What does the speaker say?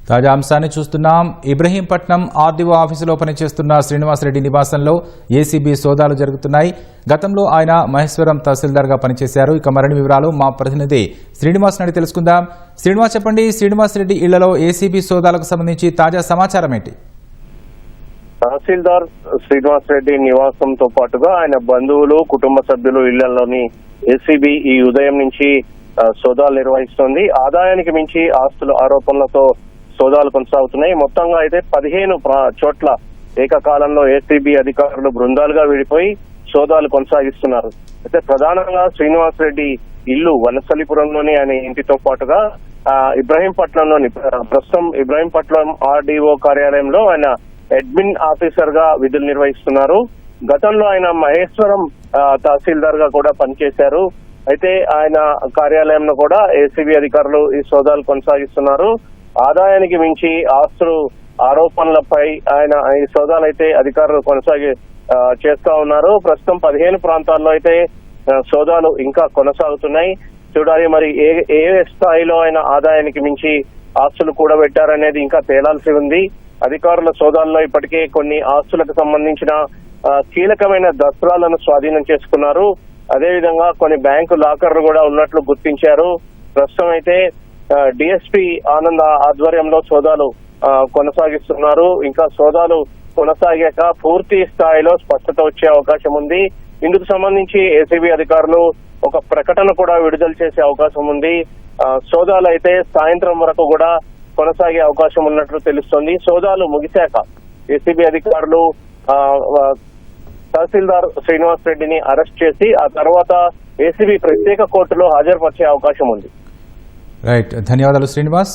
తాజా అంశాన్ని చూస్తున్నాం. ఇబ్రహీంపట్నం ఆర్డీఓ ఆఫీసులో పనిచేస్తున్న శ్రీనివాసరెడ్డి నివాసంలో ఏసీబీ సోదాలు జరుగుతున్నాయి. గతంలో ఆయన మహేశ్వరం తహసీల్దార్గా పనిచేశారు. ఇక మరిన్ని వివరాలు మా ప్రతినిధి శ్రీనివాస్ రెడ్డి తెలుసుకుందాం. శ్రీనివాస్ చెప్పండి, శ్రీనివాసరెడ్డి ఇళ్లలో ఏసీబీ సోదాలకు సంబంధించి తాజా సమాచారం ఏంటి? తహసీల్దార్ శ్రీనివాసరెడ్డి నివాసంతో పాటుగా ఆయన బంధువులు, కుటుంబ సభ్యులు ఇళ్లలోని ఏసీబీ ఈ ఉదయం నుంచి సోదాలు నిర్వహిస్తోంది. ఆదాయానికి మించి ఆస్తుల ఆరోపణలతో సోదాలు కొనసాగుతున్నాయి. మొత్తంగా అయితే 15 చోట్ల ఏకకాలంలో ఏసీబీ అధికారులు బృందాలుగా విడిపోయి సోదాలు కొనసాగిస్తున్నారు. అయితే ప్రధానంగా శ్రీనివాసరెడ్డి ఇల్లు వనస్థలిపురంలోని ఆయన ఇంటితో పాటుగా ఇబ్రహీంపట్నంలోని ప్రస్తుతం ఇబ్రహీంపట్నం ఆర్డీఓ కార్యాలయంలో ఆయన అడ్మిన్ ఆఫీసర్ గా విధులు నిర్వహిస్తున్నారు. గతంలో ఆయన మహేశ్వరం తహసీల్దార్ గా కూడా పనిచేశారు. అయితే ఆయన కార్యాలయంలో కూడా ఏసీబీ అధికారులు ఈ సోదాలు కొనసాగిస్తున్నారు. ఆదాయానికి మించి ఆస్తులు ఆరోపణలపై ఆయన ఈ సోదాలు అయితే అధికారులు చేస్తా ఉన్నారు. ప్రస్తుతం 15 ప్రాంతాల్లో అయితే సోదాలు ఇంకా కొనసాగుతున్నాయి. చూడాలి మరి ఏ స్థాయిలో ఆయన ఆదాయానికి మించి ఆస్తులు కూడబెట్టారనేది ఇంకా తేలాల్సి ఉంది. అధికారుల సోదాల్లో ఇప్పటికే కొన్ని ఆస్తులకు సంబంధించిన కీలకమైన దస్త్రాలను స్వాధీనం చేసుకున్నారు. అదేవిధంగా కొన్ని బ్యాంకు లాకర్లు కూడా ఉన్నట్లు గుర్తించారు. ప్రస్తుతం అయితే డిఎస్పీ ఆనంద్ ఆధ్వర్యంలో సోదాలు కొనసాగిస్తున్నారు. ఇంకా సోదాలు కొనసాగాక పూర్తి స్థాయిలో స్పష్టత వచ్చే అవకాశం ఉంది. ఇందుకు సంబంధించి ఏసీబీ అధికారులు ఒక ప్రకటన కూడా విడుదల చేసే అవకాశం ఉంది. సోదాలు అయితే సాయంత్రం వరకు కూడా కొనసాగే అవకాశం ఉన్నట్లు తెలుస్తోంది. సోదాలు ముగిశాక ఏసీబీ అధికారులు తహసీల్దార్ శ్రీనివాసరెడ్డిని అరెస్ట్ చేసి ఆ తర్వాత ఏసీబీ ప్రత్యేక కోర్టులో హాజరుపరిచే అవకాశం ఉంది. రైట్, ధన్యవాదాలు శ్రీనివాస్.